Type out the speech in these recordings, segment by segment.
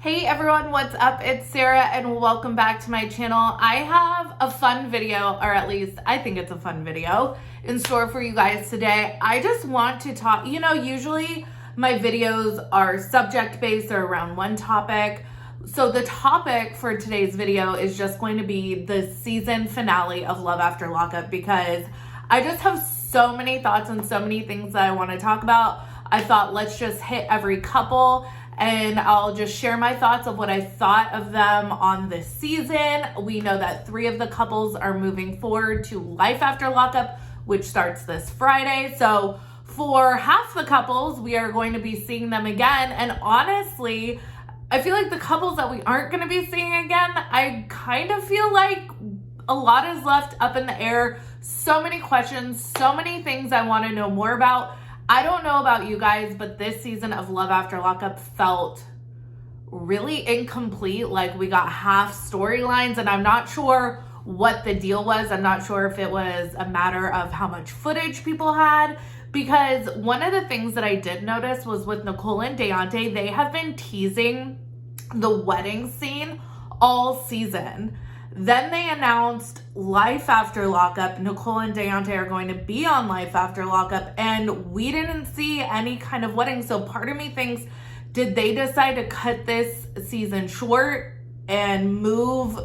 Hey everyone, what's up? It's Sarah and welcome back to my channel. I have a fun video, or at least I think it's a fun video, in store for you guys today. I just want to talk, usually my videos are subject-based or around one topic. So the topic for today's video is just going to be the season finale of Love After Lockup, because I just have so many thoughts and so many things that I want to talk about. I thought let's just hit every couple and I'll just share my thoughts of what I thought of them on this season. We know that 3 of the couples are moving forward to Life After Lockup, which starts this Friday. So for half the couples, we are going to be seeing them again. And honestly, I feel like the couples that we aren't going to be seeing again, I kind of feel like a lot is left up in the air. So many questions, so many things I want to know more about. I don't know about you guys, but this season of Love After Lockup felt really incomplete. Like we got half storylines and I'm not sure what the deal was. I'm not sure if it was a matter of how much footage people had, because one of the things that I did notice was with Nicole and Deonte, they have been teasing the wedding scene all season. Then they announced Life After Lockup. Nicole and Deonte are going to be on Life After Lockup, and we didn't see any kind of wedding. So part of me thinks, did they decide to cut this season short and move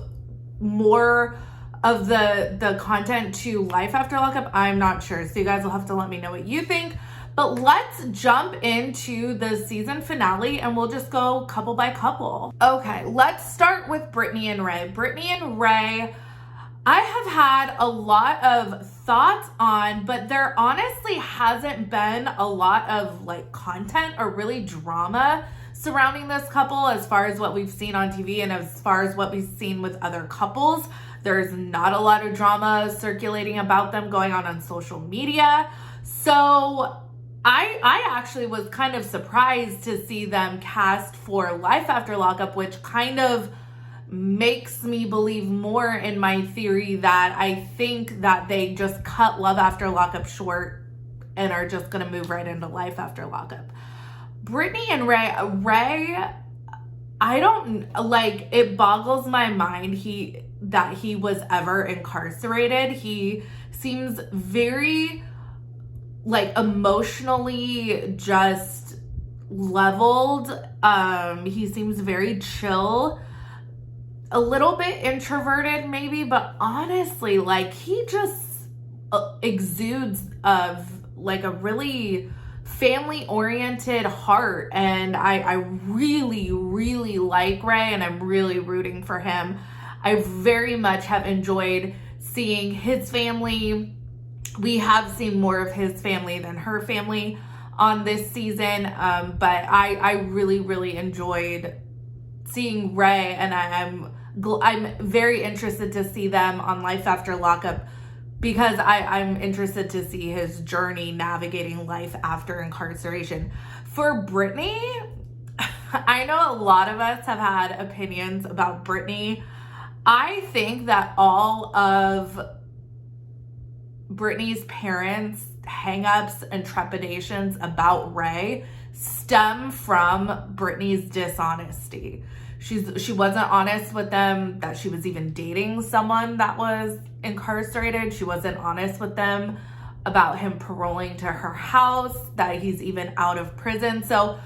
more of the content to Life After Lockup? I'm not sure. So you guys will have to let me know what you think. But let's jump into the season finale and we'll just go couple by couple. Okay, let's start with Brittany and Ray. Brittany and Ray, I have had a lot of thoughts on, but there honestly hasn't been a lot of like content or really drama surrounding this couple as far as what we've seen on TV and as far as what we've seen with other couples. There's not a lot of drama circulating about them going on social media. So I actually was kind of surprised to see them cast for Life After Lockup, which kind of makes me believe more in my theory that I think that they just cut Love After Lockup short and are just going to move right into Life After Lockup. Brittany and Ray, I don't, like, it boggles my mind that he was ever incarcerated. He seems very like emotionally just leveled. He seems very chill, a little bit introverted maybe, but honestly, like he just exudes of like a really family oriented heart. And I really, really like Ray and I'm really rooting for him. I very much have enjoyed seeing his family. We have seen more of his family than her family on this season, but I really, really enjoyed seeing Ray, and I'm very interested to see them on Life After Lockup because I'm interested to see his journey navigating life after incarceration. For Brittany, I know a lot of us have had opinions about Brittany. I think that all of Brittany's parents' hangups and trepidations about Ray stem from Brittany's dishonesty. She wasn't honest with them that she was even dating someone that was incarcerated. She wasn't honest with them about him paroling to her house, that he's even out of prison. So,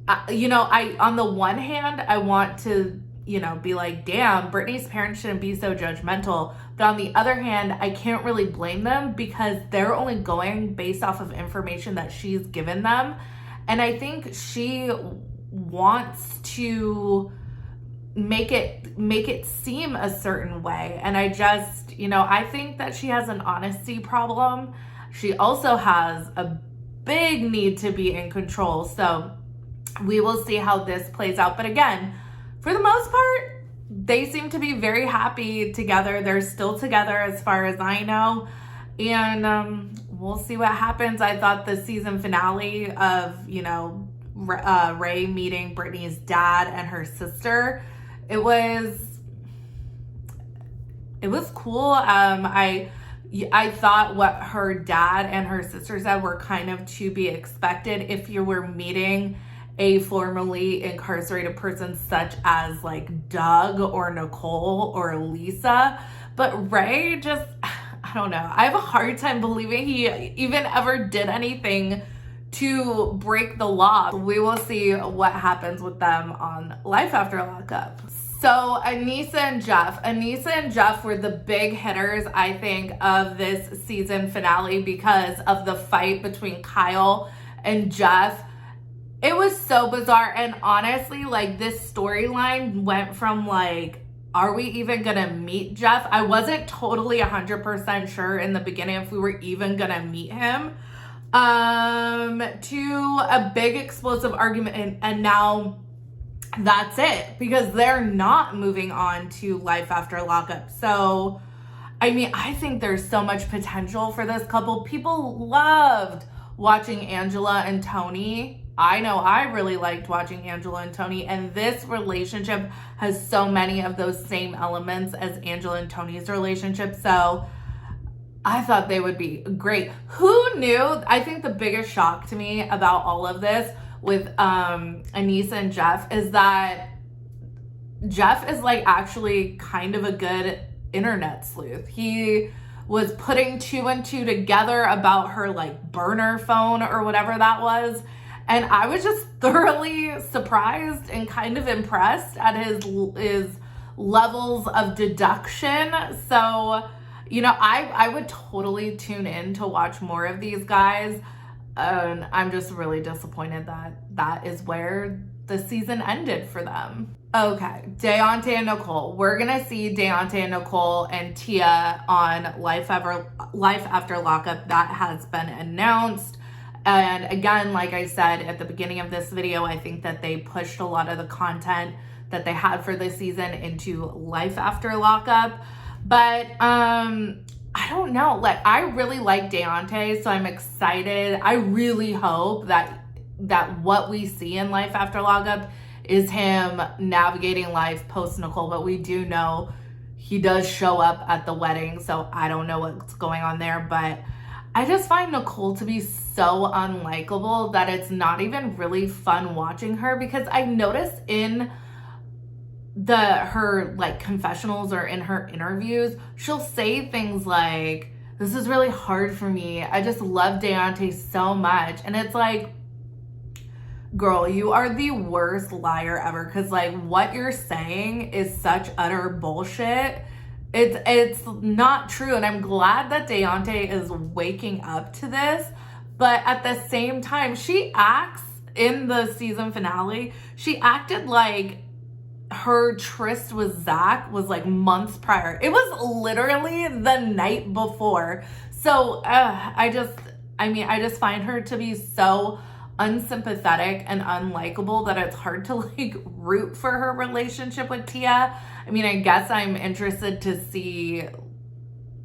I on the one hand, I want to be like, damn, Brittany's parents shouldn't be so judgmental. But on the other hand, I can't really blame them because they're only going based off of information that she's given them. And I think she wants to make it seem a certain way. And I just, I think that she has an honesty problem. She also has a big need to be in control. So we will see how this plays out. But again, for the most part, they seem to be very happy together. They're still together as far as I know. And we'll see what happens. I thought the season finale of, Ray meeting Brittany's dad and her sister, it was cool. I thought what her dad and her sister said were kind of to be expected. If you were meeting a formerly incarcerated person such as like Doug or Nicole or Lisa. But Ray just, I don't know. I have a hard time believing he even ever did anything to break the law. We will see what happens with them on Life After Lockup. So Anissa and Jeff were the big hitters, I think, of this season finale because of the fight between Kyle and Jeff. It was so bizarre. And honestly, like, this storyline went from like, are we even gonna meet Jeff? I wasn't totally 100% sure in the beginning if we were even gonna meet him, to a big explosive argument. And now that's it, because they're not moving on to Life After Lockup. So, I mean, I think there's so much potential for this couple. People loved watching Angela and Tony. I know I really liked watching Angela and Tony, and this relationship has so many of those same elements as Angela and Tony's relationship. So I thought they would be great. Who knew? I think the biggest shock to me about all of this with Anissa and Jeff is that Jeff is like actually kind of a good internet sleuth. He was putting 2 and 2 together about her like burner phone or whatever that was. And I was just thoroughly surprised and kind of impressed at his levels of deduction. So, you know, I would totally tune in to watch more of these guys. And I'm just really disappointed that that is where the season ended for them. Okay, Deonte and Nicole. We're gonna see Deonte and Nicole and Tia on Life After Lockup. That has been announced. And again, like I said at the beginning of this video, I think that they pushed a lot of the content that they had for this season into Life After Lockup. But I don't know. Like, I really like Deonte, so I'm excited. I really hope that what we see in Life After Lockup is him navigating life post Nicole. But we do know he does show up at the wedding, so I don't know what's going on there. But I just find Nicole to be so unlikable that it's not even really fun watching her, because I noticed in her like confessionals or in her interviews, she'll say things like, this is really hard for me. I just love Deonte so much. And it's like, girl, you are the worst liar ever, because like what you're saying is such utter bullshit. It's not true. And I'm glad that Deonte is waking up to this. But at the same time, she acts in the season finale, she acted like her tryst with Zach was like months prior. It was literally the night before. So I just find her to be so unsympathetic and unlikable that it's hard to like root for her relationship with Tia. I mean, I guess I'm interested to see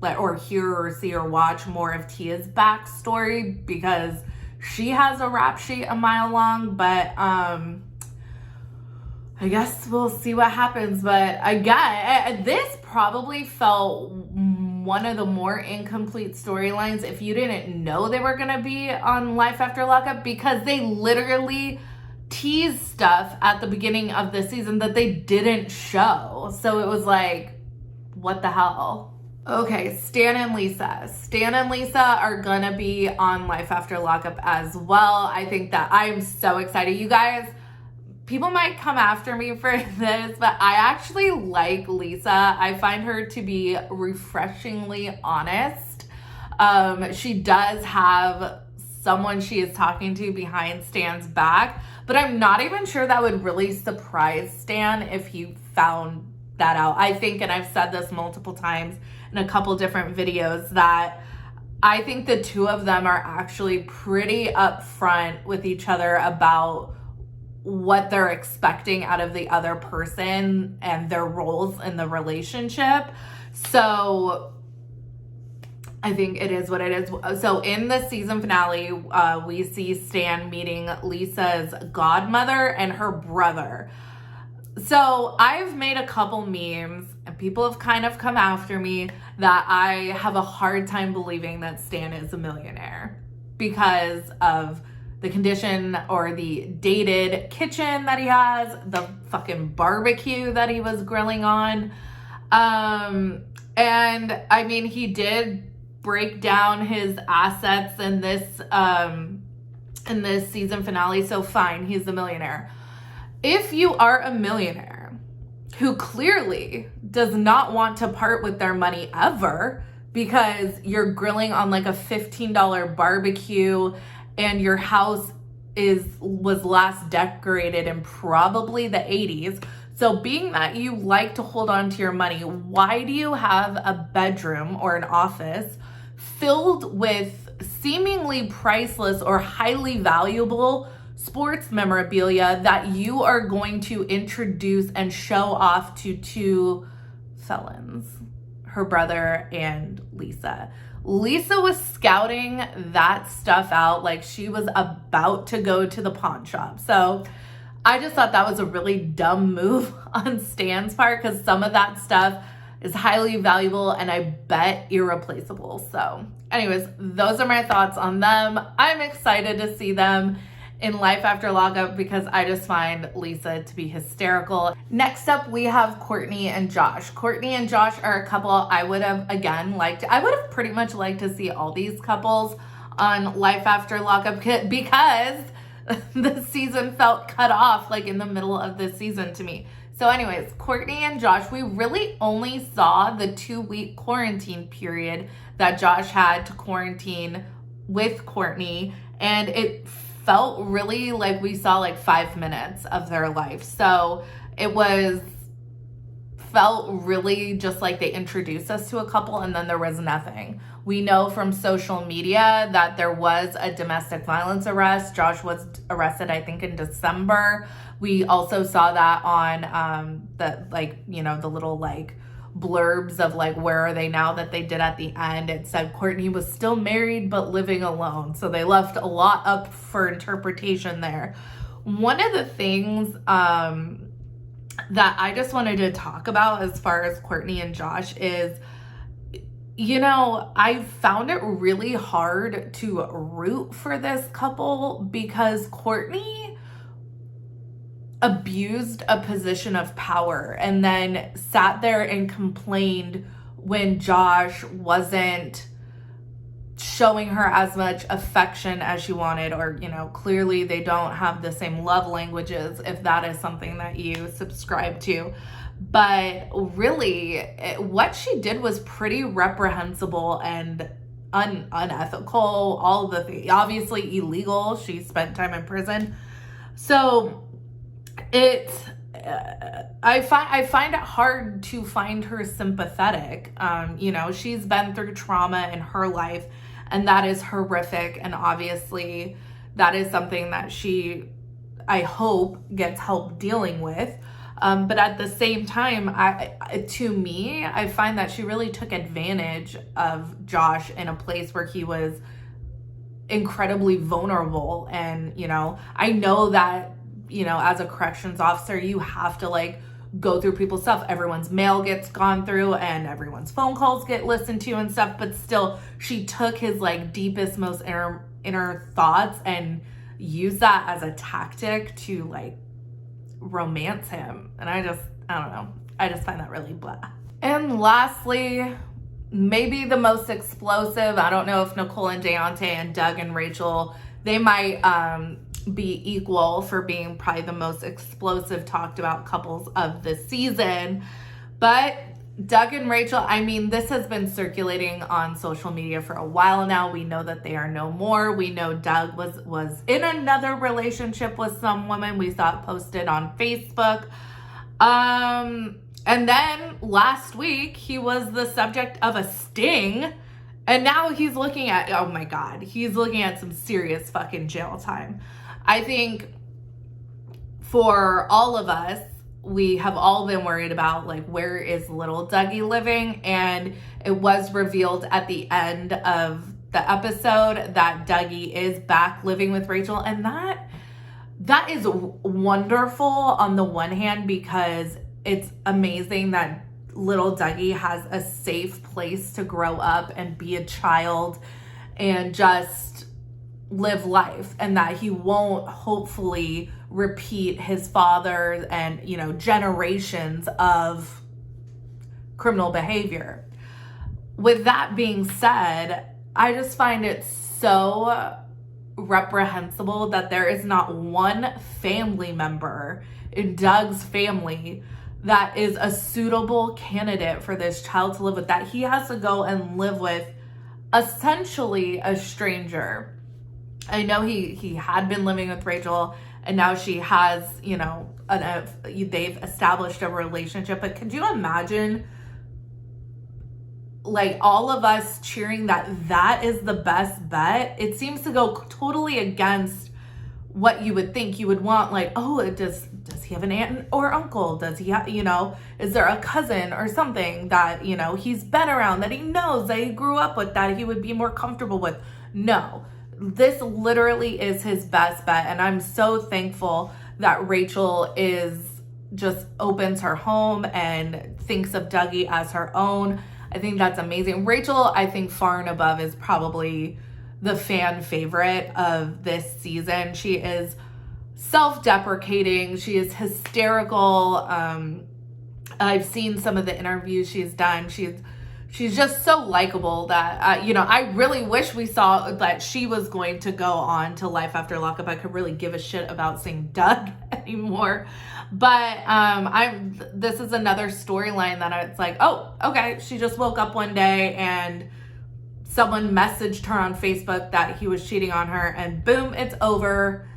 or hear or see or watch more of Tia's backstory, because she has a rap sheet a mile long. But I guess we'll see what happens. But again, this probably felt one of the more incomplete storylines if you didn't know they were going to be on Life After Lockup, because they literally teased stuff at the beginning of the season that they didn't show. So it was like, what the hell? Okay, Stan and Lisa. Stan and Lisa are gonna be on Life After Lockup as well. I think that I'm so excited. You guys, people might come after me for this, but I actually like Lisa. I find her to be refreshingly honest. She does have someone she is talking to behind Stan's back, but I'm not even sure that would really surprise Stan if he found that out. I think, and I've said this multiple times in a couple different videos, that I think the two of them are actually pretty upfront with each other about what they're expecting out of the other person and their roles in the relationship. So I think it is what it is. So in the season finale, we see Stan meeting Lisa's godmother and her brother. So I've made a couple memes and people have kind of come after me that I have a hard time believing that Stan is a millionaire because of the condition or the dated kitchen that he has, the fucking barbecue that he was grilling on. And I mean, he did break down his assets in this season finale. So fine, he's the millionaire. If you are a millionaire who clearly does not want to part with their money ever because you're grilling on like a $15 barbecue and your house was last decorated in probably the 80s. So being that you like to hold on to your money, why do you have a bedroom or an office filled with seemingly priceless or highly valuable sports memorabilia that you are going to introduce and show off to two felons, her brother and Lisa? Lisa was scouting that stuff out like she was about to go to the pawn shop. So I just thought that was a really dumb move on Stan's part because some of that stuff is highly valuable and I bet irreplaceable. So anyways, those are my thoughts on them. I'm excited to see them in Life After Lockup because I just find Lisa to be hysterical. Next up, we have Courtney and Josh. Courtney and Josh are a couple I would have pretty much liked to see all these couples on Life After Lockup because the season felt cut off like in the middle of the season to me. So anyways, Courtney and Josh, we really only saw the 2-week quarantine period that Josh had to quarantine with Courtney, and it felt really like we saw like 5 minutes of their life. So it felt really just like they introduced us to a couple and then there was nothing. We know from social media that there was a domestic violence arrest. Josh was arrested, I think, in December. We also saw that on the little like blurbs of like where are they now that they did at the end. It said Courtney was still married but living alone. So they left a lot up for interpretation there. One of the things that I just wanted to talk about as far as Courtney and Josh is, you know, I found it really hard to root for this couple because Courtney abused a position of power and then sat there and complained when Josh wasn't showing her as much affection as she wanted, or, you know, clearly they don't have the same love languages if that is something that you subscribe to. But really, what she did was pretty reprehensible and unethical. All the things, obviously illegal. She spent time in prison. So I find it hard to find her sympathetic. You know, she's been through trauma in her life, and that is horrific. And obviously, that is something that she, I hope, gets help dealing with. But at the same time, to me, I find that she really took advantage of Josh in a place where he was incredibly vulnerable. And, you know, I know that, you know, as a corrections officer, you have to like go through people's stuff. Everyone's mail gets gone through and everyone's phone calls get listened to and stuff. But still, she took his like deepest, most inner thoughts and used that as a tactic to like romance him. And I don't know. I just find that really blah. And lastly, maybe the most explosive, I don't know if Nicole and Deonte and Doug and Rachel, they might be equal for being probably the most explosive talked about couples of the season. But Doug and Rachel, I mean, this has been circulating on social media for a while now. We know that they are no more. We know Doug was in another relationship with some woman. We saw it posted on Facebook. And then last week, he was the subject of a sting. And now he's looking at, oh my God, he's looking at some serious fucking jail time. I think for all of us, we have all been worried about like, where is little Dougie living? And it was revealed at the end of the episode that Dougie is back living with Rachel. And that is wonderful on the one hand, because it's amazing that little Dougie has a safe place to grow up and be a child and just live life, and that he won't hopefully repeat his father and, you know, generations of criminal behavior. With that being said, I just find it so reprehensible that there is not one family member in Doug's family that is a suitable candidate for this child to live with, that he has to go and live with essentially a stranger. I know he had been living with Rachel, and now she has, you know, they've established a relationship. But could you imagine, like, all of us cheering that is the best bet? It seems to go totally against what you would think. You would want, like, oh, does he have an aunt or uncle? Does he have, you know, is there a cousin or something that, you know, he's been around, that he knows, that he grew up with, that he would be more comfortable with? No, this literally is his best bet. And I'm so thankful that Rachel just opens her home and thinks of Dougie as her own. I think that's amazing. Rachel, I think far and above, is probably the fan favorite of this season. She is self-deprecating. She is hysterical. I've seen some of the interviews she's done. She's just so likable that, you know, I really wish we saw that she was going to go on to Life After Lockup. I could really give a shit about seeing Doug anymore. But this is another storyline that it's like, oh, okay, she just woke up one day and someone messaged her on Facebook that he was cheating on her, and boom, it's over.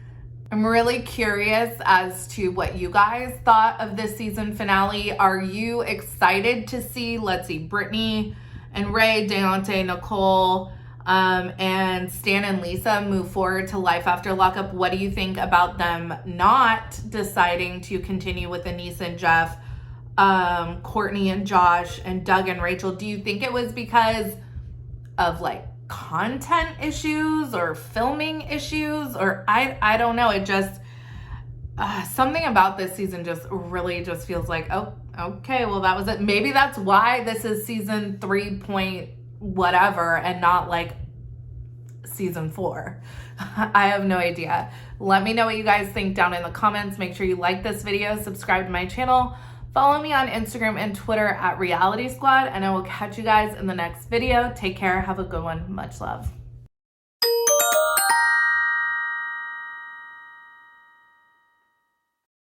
I'm really curious as to what you guys thought of this season finale. Are you excited to see, let's see, Brittany and Ray, Deonte, Nicole, and Stan and Lisa move forward to Life After Lockup? What do you think about them not deciding to continue with Anissa and Jeff, Courtney and Josh, and Doug and Rachel? Do you think it was because of, like, content issues or filming issues, or I don't know? It just something about this season just really just feels like, oh, okay, well, that was it. Maybe that's why this is season 3 point whatever and not like season 4. I have no idea. Let me know what you guys think down in the comments. Make sure you like this video, subscribe to my channel, follow me on Instagram and Twitter at Reality Squad, and I will catch you guys in the next video. Take care. Have a good one. Much love.